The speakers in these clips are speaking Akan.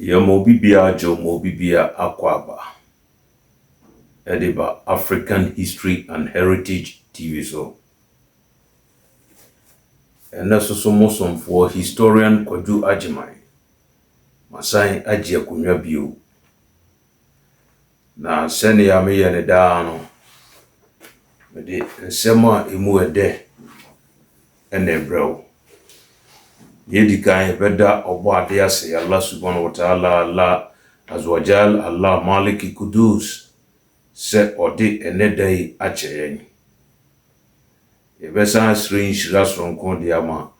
Yamo bibia jomo bibia akwaba. Ediba African History and Heritage TV so. And that's also for historian Kwaju Ajimai. Masai Ajia Kunya Bio. Na sene ya meya ne daano. Mede nsema emu ede ene brew. Yedi kan beda obo ade ase Allah subhanahu wa ta'ala Allah azwajal Allah maliki kudus se ode ene dai acheyen. Ebesa srin shira sonkon de ama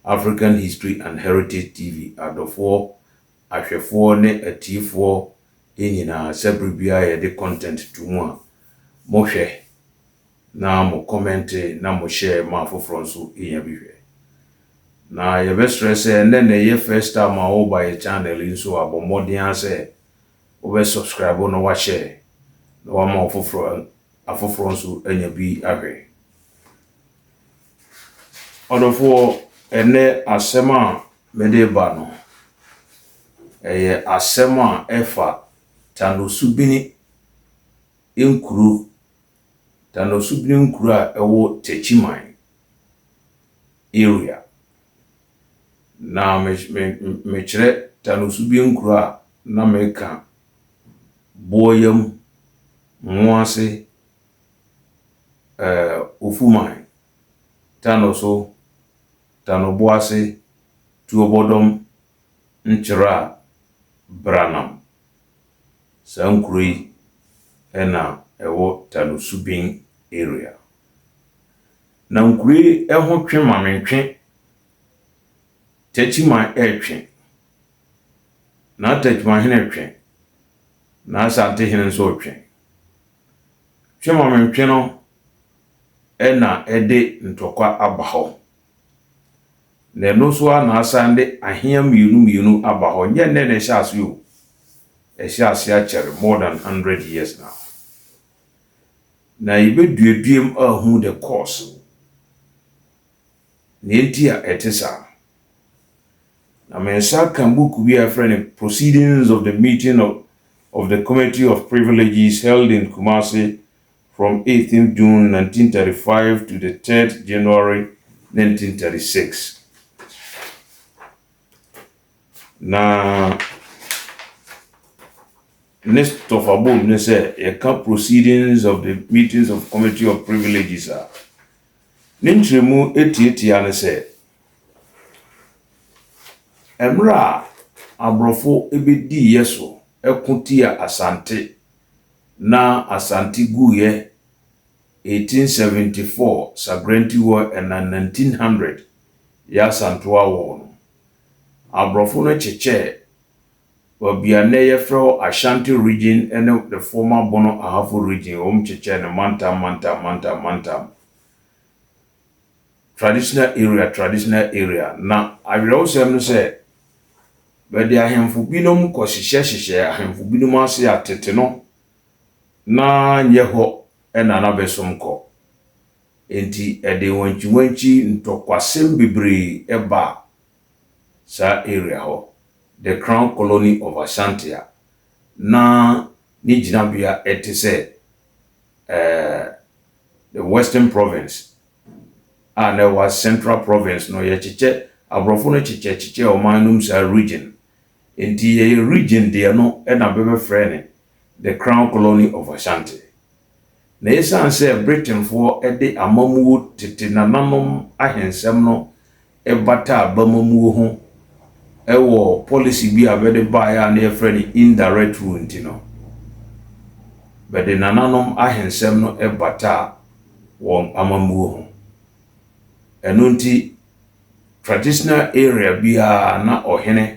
African History and Heritage TV adofo ahwefo ne atifo enyina sebribia ye de content tumu a mo hwe na mo comment na mo share ma foforo nso eya bihwe na ye be stress ne ye first time a wo ba ye channel nso abomodin ase wo be subscribe no wa share na wa ma afoforo nso enya bi ahwe odofo ene asema mede ba no eye asema efa tanosubini nkuru a ewo Techiman area na me kire tanosubini nkuru a na meka boyam nwase ofuman tanoso tanoboase tuobodom nchira branam sankuri ena ewo tanosubin area na nkuri eho twe mamentwe Techiman etwe na Techiman hene twe na Asante hene nso twe twe mamentwe no ena ede ntokwa abaho na no so na asande ahia mienu abaho nye ne shaso yo ehia chere more than 100 years now na ibe dueduem ahu the course nentia etisa na mensa kan book bi a friend proceedings of the meeting of the Committee of Privileges held in Kumasi from 18th June 1935 to the 3rd January 1936 na next of above ne say a proceedings of the meetings of Committee of Privileges are nintremu etieti ne say emra abrofo ebedi yeso ekutia Asante na Asante guye 1874 Sagrenti war and 1900 ya Asantwa war abrofo no cheche Wabiane yefro Ashanti region and the former Bono Ahafo region cheche ne mantam traditional area na awiro sem no say be dia hemfo binom ko hihye ahemfo binom ase atete no na nyeho na besom ko enti ede wanchi ntokwasem bebre eba sa area ho the Crown Colony of Ashanti na ni jinabia etise the Western Province and there was Central Province no ye chiche abrofo no chiche omanum sa region enti ye region de no na bebe frene the Crown Colony of Ashanti na yesan say Britain for ede amamu tete nananom ahensem no ebata abamamu ho ewo policy bi abede baya na efreni indirect rule ntino bede nananom ahensem no ebata won amamu ho enunti traditional area bia na ohene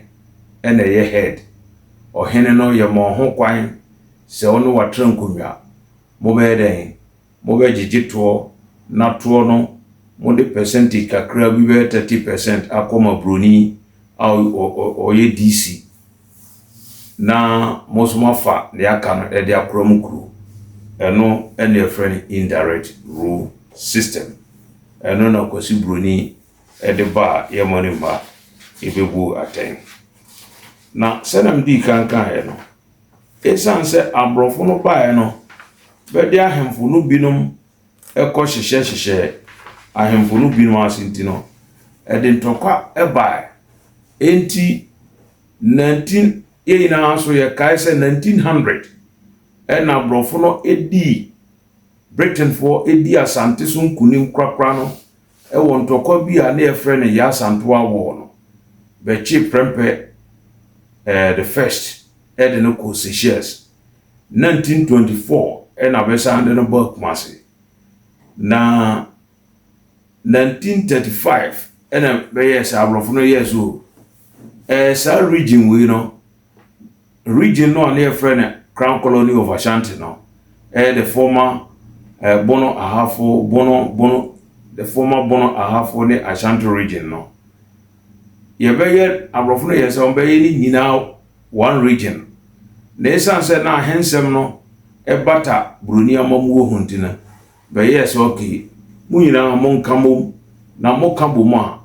ene ye head ohene no ye mo ho kwan se ono watra nkonwa mo be den mo be gigito na to no mo de percentage kakra bi be 30% akoma broni oye DC na mosumafa ne aka no ede akromukru eno ene friend indirect rule system eno na kwasi broni ede ba ye money ba ebebu aten na senam di kankan no esan se abrofo no bae no bedi ahemfo no binom ekọ hyehyehye ahemfo no binom asinti no ede ntokwa ebae enti 19 yina so ye kai se 1900 na abrofo no edi Britain for edi asante so nkunim krakra no ewo ntokwa bi a na efre ne ya asanto awo no bechi prempe the first no ko Seychelles 1924 na besa ande no ba Kumasi na 1935 na be yes abrofo no yes o sa region we no region no na efre ne Crown Colony of Ashanti no the former Bono Ahafo the former Bono Ahafo ne Ashanti region no ye be ye abrofo no yes on be ni nyina one region na esanse na hensem no ebata broni amamuo huntina be yes okay mu nyina mo nkamo na mo kabo a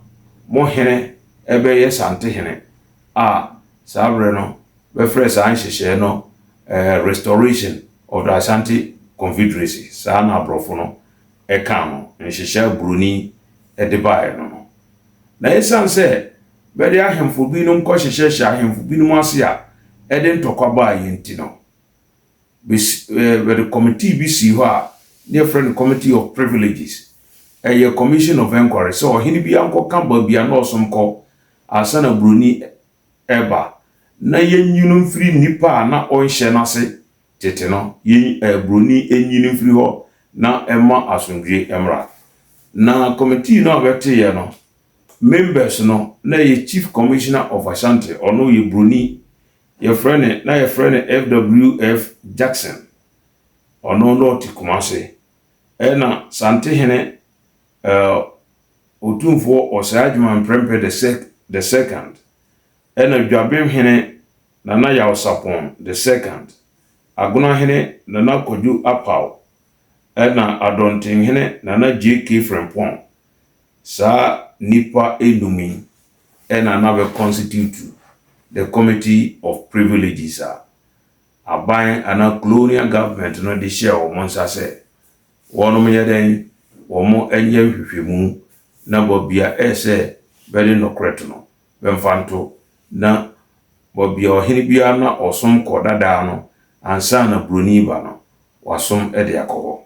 mo hene ebe yes ante hene sabre no be fresh an hyehyɛ no restoration of the Ashanti Confederacy sa na abrofo no eka no nhyehyɛ broni de bae no na esanse be de ahemfo binom kɔ hyehyɛ ahemfo binom ase a ede ntokwa ba yenti no the committee bi si ho a near friend committee of privileges a commission of inquiry so hini bi anko kamba bi anosom ko asana broni eba na yenyinu mfiri nipa na onhye nase tete no broni enyinu mfiri ho na ema asundwe emra na committee no abete ye no members no na ye chief commissioner of Ashanti ono ye broni ye friend FWF Jackson ono no ti Kumasi na sante hene otumfo Osajman Prempe the second na dwabem hene Nana Yaosapon the second aguna hene Nana Koju Apaw na adonting hene Nana JK Frempong sa nipa enumi na be constitute the committee of privileges aban ana colonial government no de share o monsa se wono me yeden wo mo enye hwehwemu na bobia ese bele no kreto no bemfanto na bobia ohini bia na osom kodada no ansa na broni ba no wasom ede akoho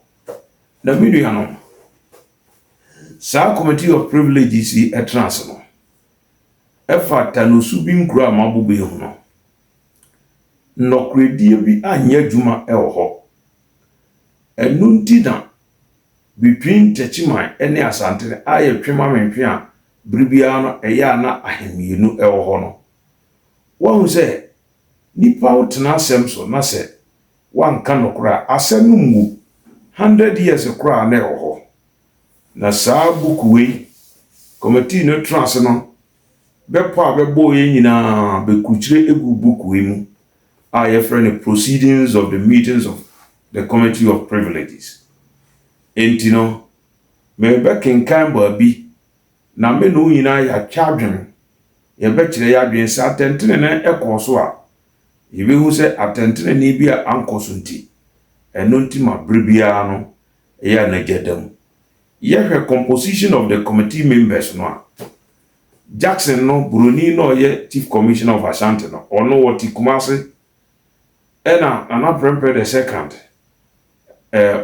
na minua no sa committee of privileges trans no efata no subi nkura amabube hu no nokredie bi anya djuma ewo ho enunti na between Techiman ene Asante aye twema mentwe a bribia no eya na ahemienu ewo ho no won se nipa wotena asem so na se wanka nokura asem mu 100 years kura na ewo ho na saa bukuwe committee no trans no bepo abebo ye nyina bekuchire egu bukuwe mu aye friend proceedings of the meetings of the committee of privileges entino me be kenkan ba bi na me no nyina ya twadwen ye be kire ya dwen sa atentene na ekoso a ye be hu se atentene ni bi a ankoso nti eno nti ma bribia no ya na gedam ye hwe composition of the committee members no a Jackson no broni no ye chief commissioner of Ashanti no ono woti Kumasi ena Nana Prempe the second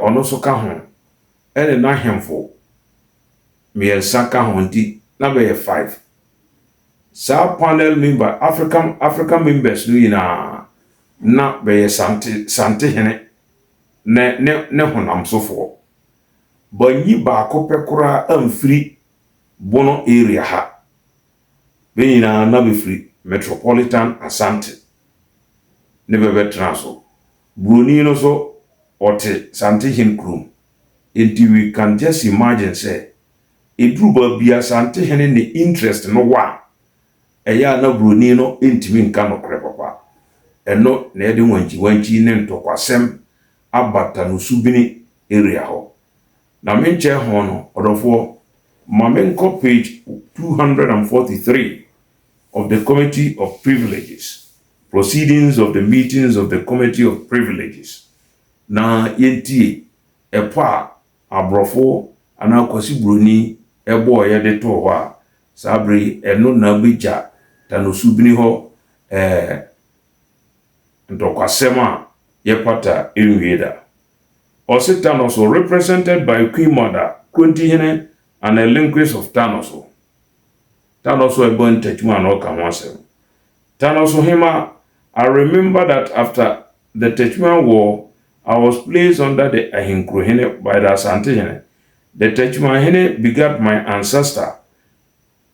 ono so ka ho ene na hemfo me saka ho nti na be 5 sa panel member African members no yina na be sante hene ne honam sofo banyi ba ko pekura amfiri bono area ha be yina na be free metropolitan Asante ne bebe transo broni no so ote Sante hin krum enti we can just imagine say edruba bia Sante hene ne interest no wa eya na broni no entimi nka no kre papa eno na ede wanchi ne ntokwasem abata no subini area ho na menche ho no odofo mamenko page 243 of the committee of privileges proceedings of the meetings of the Committee of Privileges. Na yenti epa abrofo ana kwasi broni ebo ye de to ho a sabri eno na bija tanosubini ho ndokwasema yepata enwieda. Thanos was represented by Queen Mother, Kuntihene, and a linguist of Thanos. Thanos was born Techuma and Okamwasem. Thanos Hema, I remember that after the Techuma War, I was placed under the Ahinkruhene by the Asantehene. The Techuma Hene begat my ancestor.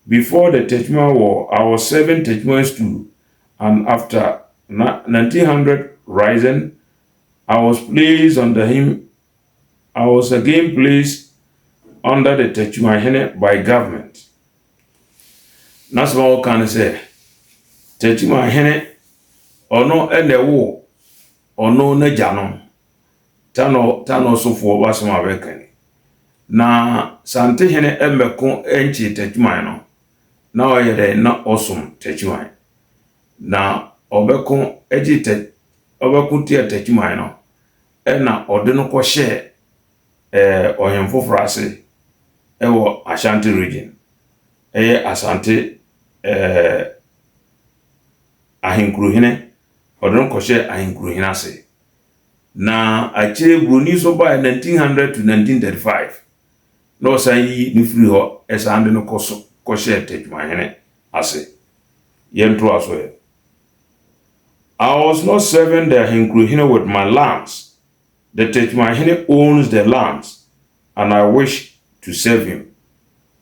Before the Techuma War, I was serving Techumans too, and after 1900 rising, I was placed under him. I was again placed under the Techuma Hene by government. That's what I can say. Techuma Hene, ono enewo, ono ne janom. Tano so for wasma wekani. Na sante hene emeko enchi Techuma no. Na oyede na osum Techuma. Na obeko eji obeko tie Techuma no. Ena ode no ko share ohemfo frase ewo Ashanti region. Asante Ahinkruhene ode no ko share Ahinkruhene ase. Na achire broni so by 1900 to 1935. No say ni free ho esande no ko share Techuma hene ase. Yentro aso. I was not serving the Ahinkruhene with my lands. The Techuma Hene owns the lands, and I wish to serve him.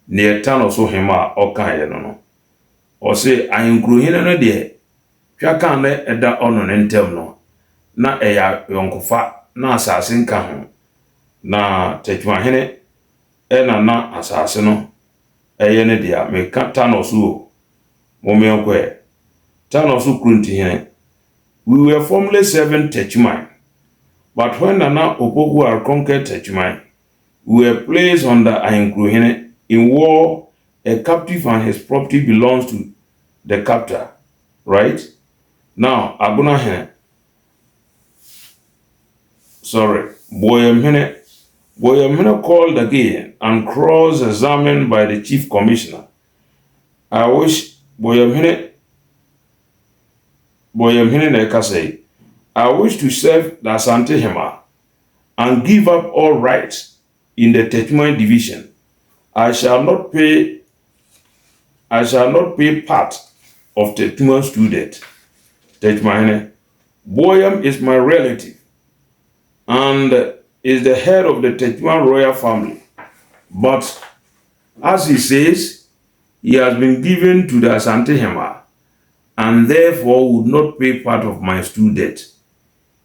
Near Thanos Hema Okan no. Or say Ahinkruhene no de Twakan le eda ono nentem no. Na eya yonkofa na asase nka ho. Na Techuma Hene na asase no eye ne dia me ka Thanos o. Mo me okwe. Thanos Kuntihene. We were formerly serving Techuma. But when Nana Opoku conquered Techuma, we were placed under Ahinkruhene in war. A captive and his property belongs to the captor, right? Now, Aguna Hene, Boyam Hene called again and cross-examined by the chief commissioner. I wish Boyam Hene Nekase, I wish to serve the Asante Hema and give up all rights in the Techuma division. I shall not pay part of Techuma student. Techuma Hene, Boyam is my relative and is the head of the Techuma royal family. But as he says, he has been given to the Asante Hema and therefore would not pay part of my student.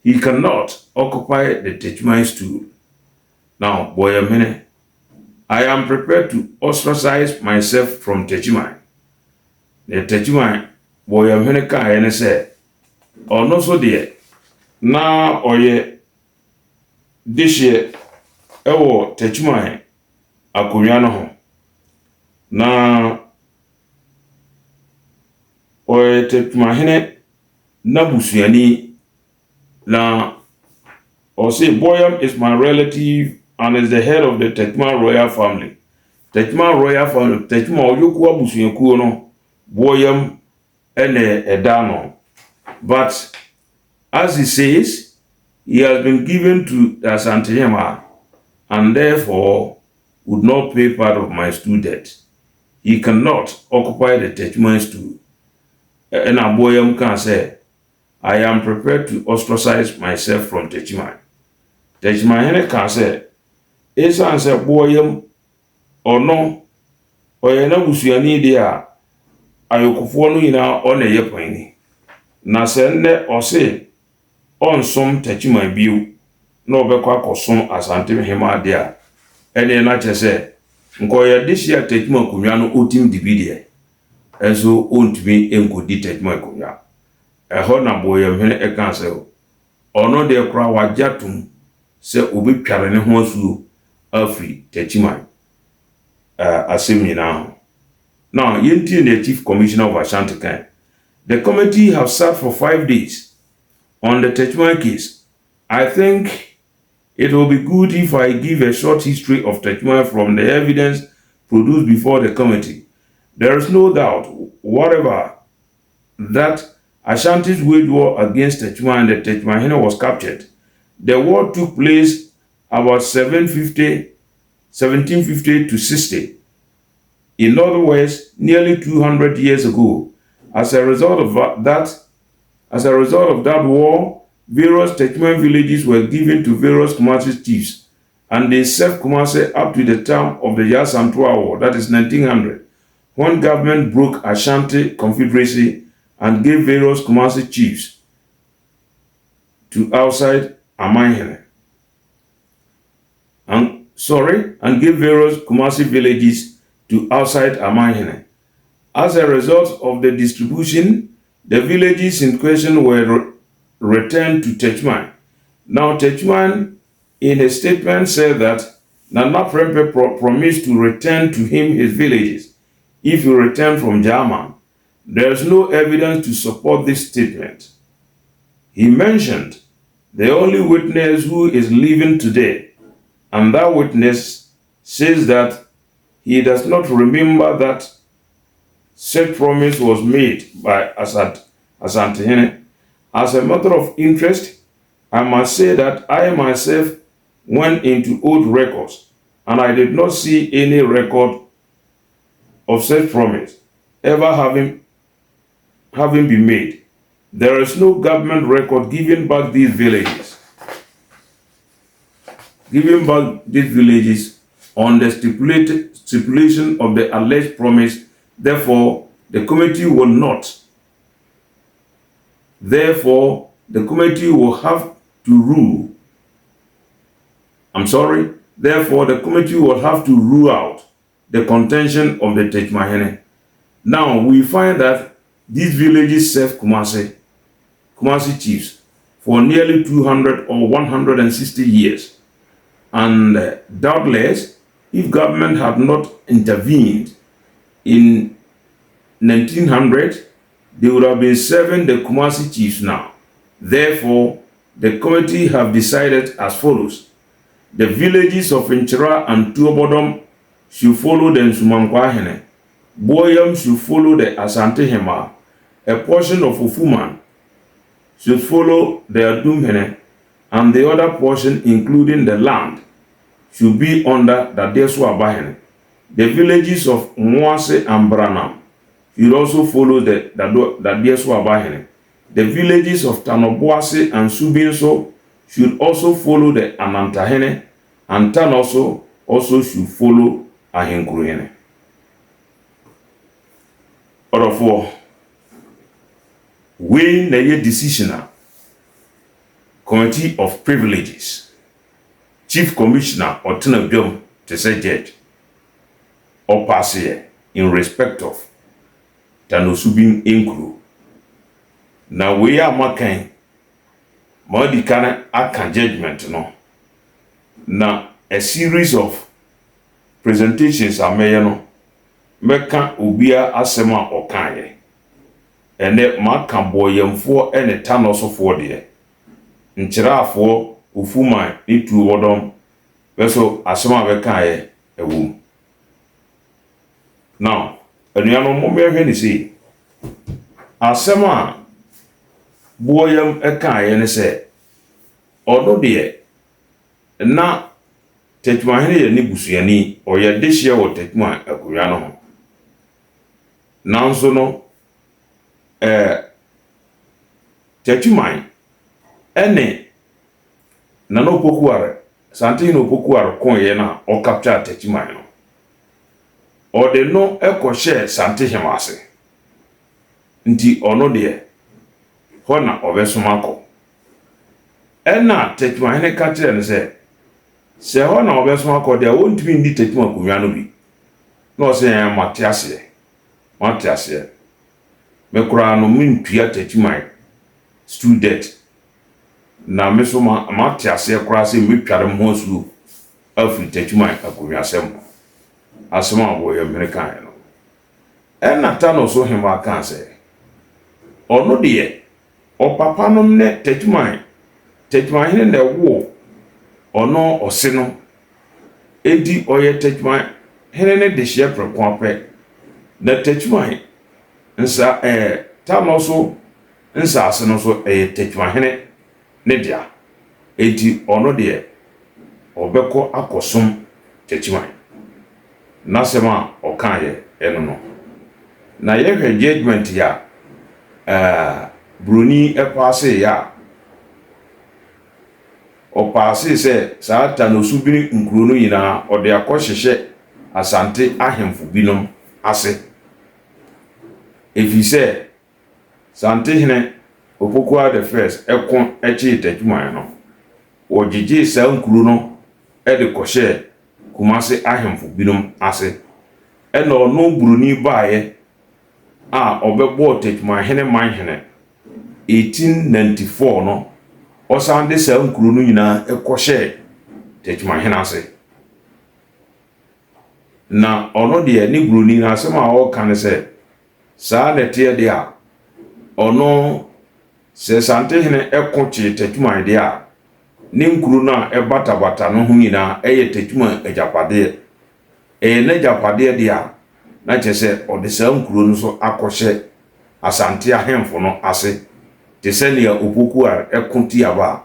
He cannot occupy the Techuma stool. Now, Boyam Hene, I am prepared to ostracize myself from Techuma. The Techuma, Boyam Hene ka ene se, ono so de na oye dishye ewo Techuma akonwa no ho. Na oye Techuma Hene na busuani. Now, or say Boyam is my relative and is the head of the Techuma royal family. Techuma royal family, Techuma oyoku abusuyaku no, Boyam ene edano. But as he says, he has been given to the Asante Hema and therefore would not pay part of my student. He cannot occupy the Techuma stool. And Boyam can say, I am prepared to ostracize myself from Techuma. Techuma Hene can say, Esa and say, Boyam, or no, or na busuani dia, ayokufo no ina on a yepani. Na sende or say, on some Techuma biu, no bekwa koson Asante Hema dia. Ene na chese, nkoye this year Techuma kunwa no otim dibidie. Enso ontimi enkodi Techuma kunwa. Eho na Boyam Hene ekan se ono de kra wajatum se obi tware ne ho asu afri Techuma asem nyina ho. Now yenti the chief commissioner of Ashanti kan The committee have sat for 5 days on the Techiman case. I think it will be good if I give a short history of Techiman from the evidence produced before the committee. There is no doubt whatever that Ashantis waged war against Techiman and the Techumahene was captured. The war took place about 1750 to 60. In other words, nearly 200 years ago. As a result of that war, various Techiman villages were given to various Kumasi chiefs, and they served Kumasi up to the time of the Yasantua War, that is 1900, when government broke Ashanti Confederacy and gave various Kumasi chiefs to outside Amahene. And gave various Kumasi villages to outside Amahene. As a result of the distribution, the villages in question were returned to Techiman. Now, Techiman, in a statement, said that Nana Prempeh promised to return to him his villages if he returned from German. There is no evidence to support this statement. He mentioned the only witness who is living today, and that witness says that he does not remember that such promise was made by Asantehene. As a matter of interest, I must say that I myself went into old records, and I did not see any record of such promise ever having been made. There is no government record giving back these villages on the stipulation of the alleged promise. Therefore, the committee will have to rule out the contention of the Techumahene. Now, we find that these villages served Kumasi chiefs for nearly 200 or 160 years. And doubtless, if government had not intervened in 1900, they would have been serving the Kumasi chiefs now. Therefore, the committee have decided as follows. The villages of Nchira and Tuobodom should follow the Nsumankwahene. Boyam should follow the Asantehema. A portion of Ufuman should follow the Adumhene, and the other portion, including the land, should be under the Desuabahene. The villages of Mwase and Branam should also follow the Desuabahene. The villages of Tanoboase and Subinso should also follow the Anantahene, and Tanoso also should follow Ahenkuruhene. Order 4. Weighing the decisional Committee of Privileges, Chief Commissioner or Tenabjom to say judge or passier in respect of Tanosubin Inkru. Now we are making Modicana Akan judgment no. Now a series of presentations are made no. Meka ubia asema okaye. Ene maka boyemfo ene tanosofo de. Nchirafo ufuma itu wodom. Beso asema bekaye ewu. Now, enuano momehwe ni si asema boyem ekaye ne se odo de na Techumahene ye ni busuani oye dehye wo Techuma akuya no ho. Nanso no Techiman ene Nana Opokuware Santehene Opokuware konye na o capture Techiman no. O de no ekoshe Santehene ase. Nti ono de hona obesomako. Ena Techumahene katre ne se hona obesomako de wontumi ndi Techuma kunwa no bi. No se Matiase. Mekura no mintua Techumahene student. Na mesoma Matiase kura se metware mo su afi Techumahene akunwa asem. Asema boye American no. Ena Tano so hemba kan se ono de o papa no ne Techiman hene na wo ono ose no edi oye Techiman hene ne de hye preko pe na Techiman nsa ta no so nsa ase no so Techiman hene ne dia edi ono de obeko akosom Techiman na sema okaye eno no na yehwe judgment ya broni epase ya opase se saata no subiri nkuro no yina ode akohyehe asante ahemfo binom ase efise sante hene Opokuwa the first ekon echi Techiman no ojiji sa nkuro no de kohye Kumase ahemfo binom ase eno no broni baaye a obebo Techiman hene man hene 1894 no osande sa nkuro no nyina ekohye Techiman hene ase na ono de ni broni na asema o kan se sa nete de a ono se sante hene ekochi Techiman de a ni nkuro na ebata no ho nyina eye Techiman ejapade na japade de a na chese odesa nkuro no so akohye asante ahemfo no ase te se ne Opokuwa ekonti aba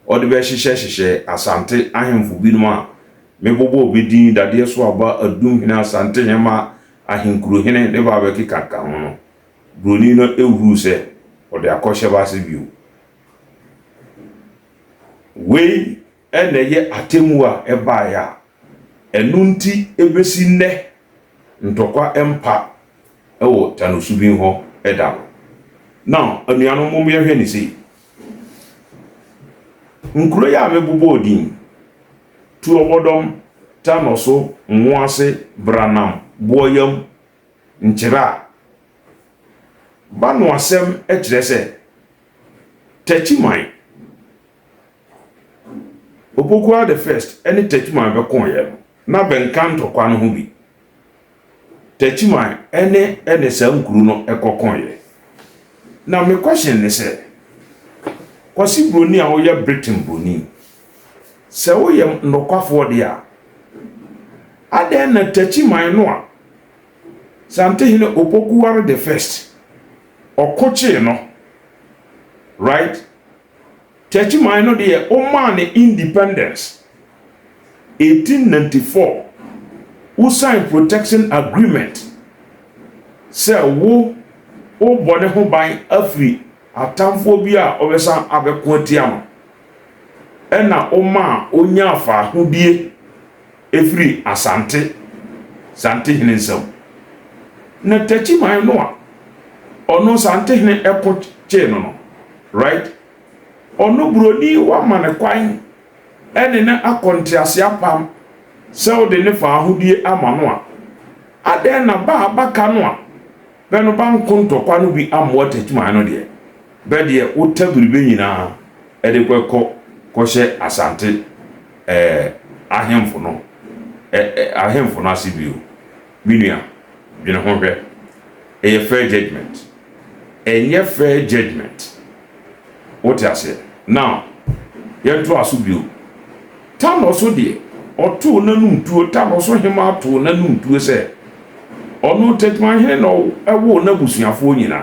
ode be hyehyehye asante ahemfo binom a mebobo obedin dade so aba adum hina asante hema ahenkuro hene ne ba be kikaka ho no broni no ewuru se ode akohye ba se biu we eneye atemu a eba ya enunti ebesi nne ntokwa empa ewo tanosubin ho eda now anuano mom ye hwe ni sei nkuro ya mebubo odin tu obodom tanoso nwoase branam boyam nchira banu asem ekire se Techiman Opokuwa the first any Techiman be kon ye na benkanto kwa no hu bi Techiman ene sa nkuru no ekokon ye na me question ne se kwasi broni a wo ye Britain broni se wo ye nokwafo de a ade na Techiman no a sante hine Opokuwa the first okoche no right Techiman no de o man independence 1894 who signed protection agreement say wo o bone ho ban afri atamfo bi a obesa abeko atiam ena o ma onya afa hodie efri asante sante hene nsam na Techiman no a ono sante hene eko che no right ono broni wa mane kwan ene na akontiase apam se o de ne fa ahodie ama no a ade na ba abaka no a be no ban konto kwa no bi amwo Techiman no de be de o tabiribe nyina e de kwekọ kohye asante ahemfo no ahemfo no asibio minua dwene ho hwe e fair judgment enye fair judgment what I say now yento asubio tano so de oto nanum tuo tano so hema to nanum tuo se ono Techiman hene no ewo na busuafo nyina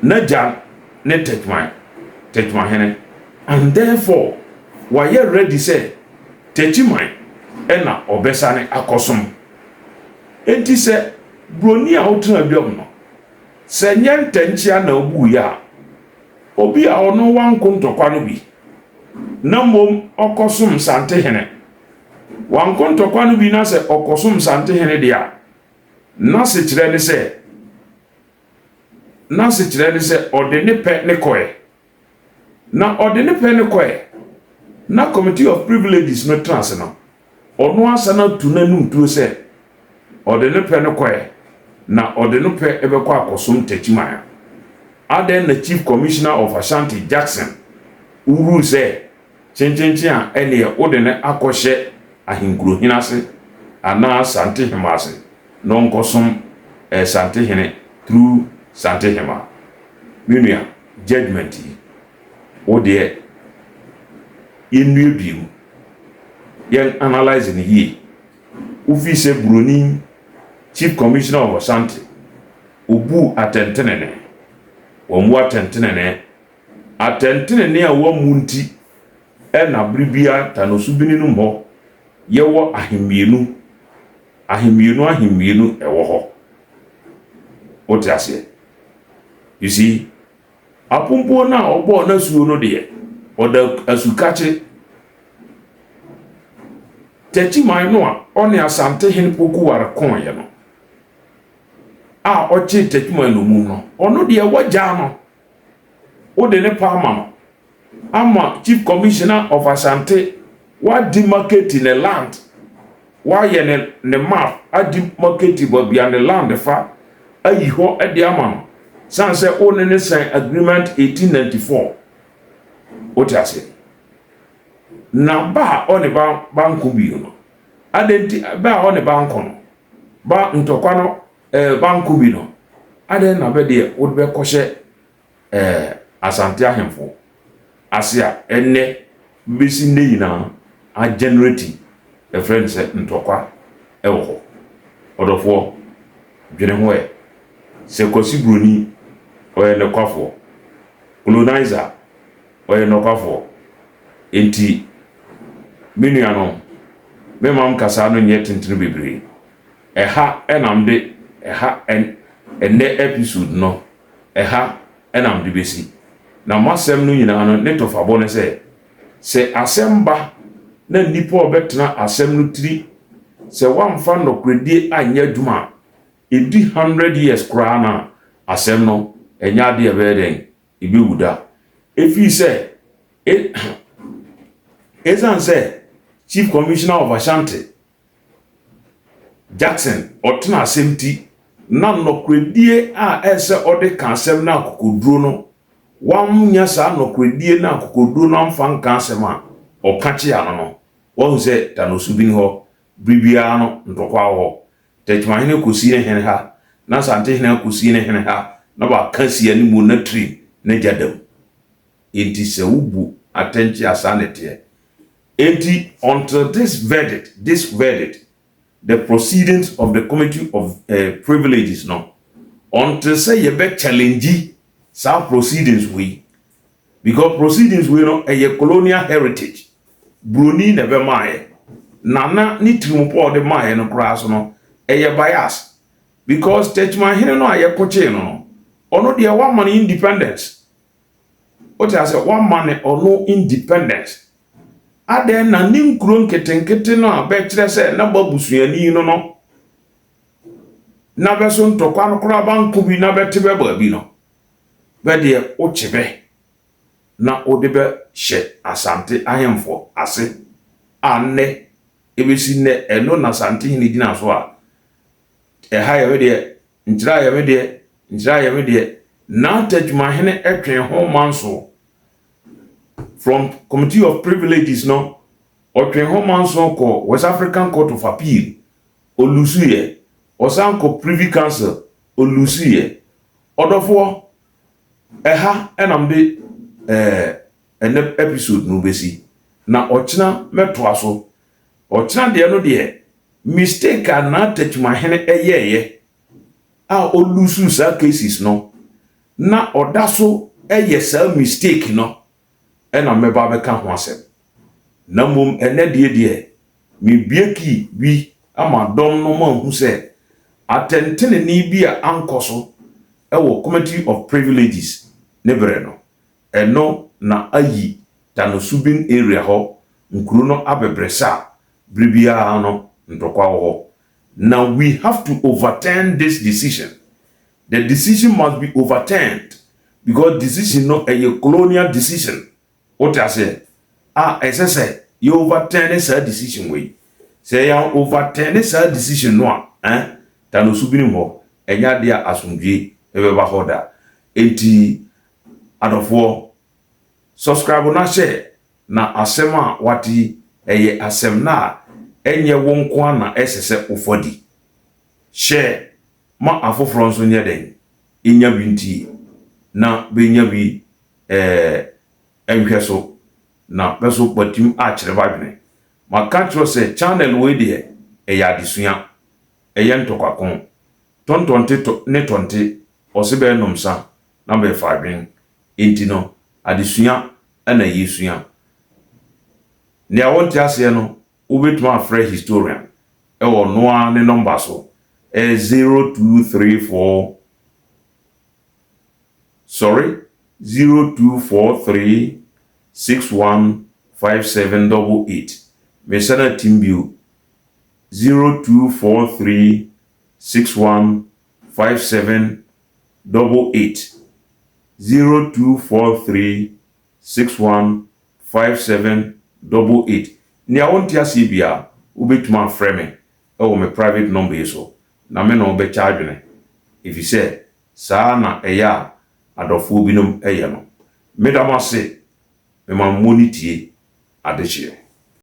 na ja ne Techiman hene and therefore why you ready say Techiman ena obesane akosom enti se broni a otra biom no se nyentanchia na obu ya obi a ono wanko ntokwa no bi na mom okosum sante hene wanko ntokwa no bi na se okosum sante hene dia na se kire ne se ode ne pe ne koe na ode ne pe ne koe na committee of privileges no trans no ono asana tunanum tuo se ode ne pe ne koe na ode no pe ebekọ akosum Techiman aden na chief commissioner of Ashanti Jackson uru se chenchenchi a ene ode ne akohye ahinkuro hinase ana sante hemase no nkosum sante hene through sante hema menua judgment wo de yenue biu yen analyze ni yi ufi se Bruni Chief Commissioner of Ashanti obu atentenene wo mu atentenene a wo munti e na bribia tanosubini no mho ye wo ahemienu e wo ho what you say you see apumpo na obo na suo no de oda asukache techi man no a oni Asante hen poku war kon ye no a ochi techi man no mu no ono de wagya no o de ne pa no ama Chief Commissioner of Asante wa demarcate in the land wa ye ne map a demarcate bo bia ne land fa ayi ho e de ama no san se o ne sign agreement 1894 what you say na ba oni banko bi no adenti ba oni banko no ba ntokwa no banko bi no aden na be de wo be kohye Asante ahemfo asia enne besi ne yina a generate a friend say ntokwa e wo ho odofo dwene ho e se kosi Bruni oye ne kwafo colonizer oye no kwafo enti menua no me mam kasa no nye tentene bebre eha enamde eha enne episode no eha enamde besi na masem no nyina no ne tofabo ne se asemba na nipo obetena asem no tiri se wamfa no kredie anya duma edi 100 years kra na asem no enya de ebeden ibi wuda efi se ezan se Chief Commissioner of Ashanti Jackson otena asemti na no kredie a ese ode kan asem na kokoduro no wamunya sa no kredie na kokoduro no amfa nka asem a okachi ano no wo se tanosubini ho bribia no ntokwa ho techmahene kosi ne hen ha na Asante hen kosi ne hen ha na ba kansi ani mu na tri na jadam enti se ubu attention asanete enti until this verdict the proceedings of the committee of privileges no until say you be challenge some proceedings we because proceedings we no a colonial heritage Bruni never mae nana ni trimpo de mae no kra so no a bias because techmahene no aye koche no ono de one man independence what I say one man or no independence ade na ni nkuro nketenkete no abekire se na babusuani no na beso ntokwa no kra banko bi na betebe ba bi no be de o chebe na odebe hye Asante ahemfo ase anne ebesi ne eno na Asante hini dina so a eha ye de ngira ye de na tajmahene etwen ho manso from Committee of Privileges no otwen ho manso ko West African Court of Appeal olusuye osanko Privy Council olusuye odofo eha enamde ene episode no besi na ochina meto aso ochina de no de mistake na tajmahene eyeye a olusu sa cases no na odaso sa mistake no ena meba beka ho asem na mom ene de mi bieki bi ama dom no ma hu se atentene ni bi a ankoso ewo Committee of Privileges ne bre no eno na ayi tanosubin area ho nkuru no abebresa bribia no ntokwa ho. Now we have to overturn this decision. The decision must be overturned because decision not a colonial decision. What I say? As I say, you overturn this decision way. Say you overturn this decision no tano subini mo enya dia asumdwe ebeba hoda. Enti adofo subscribe na share na asema wati eye asem na enye wonko na esese ofodi share ma afoforo nso nye den enya binti na benya bi enhwe so na beso patim a kyerɛ badwene maka kyerɛ sɛ channel we de ya adesua ntokakon tontonte ne tonte ɔse be nomsa na be fa adwen enti no adesua na yesua ne awonte ase no wobetuma afrɛ historian ɛwɔ noa ne number so 0243 615788 mesana timbio 0243 615788 0243 615788 ni awonti ase bia ubetuma afrɛ me ɛwɔ me private number so na me no be charge ne if you say saa na ɛya adɔfo binom ɛyɛ no medamase me ma monitie adekyɛ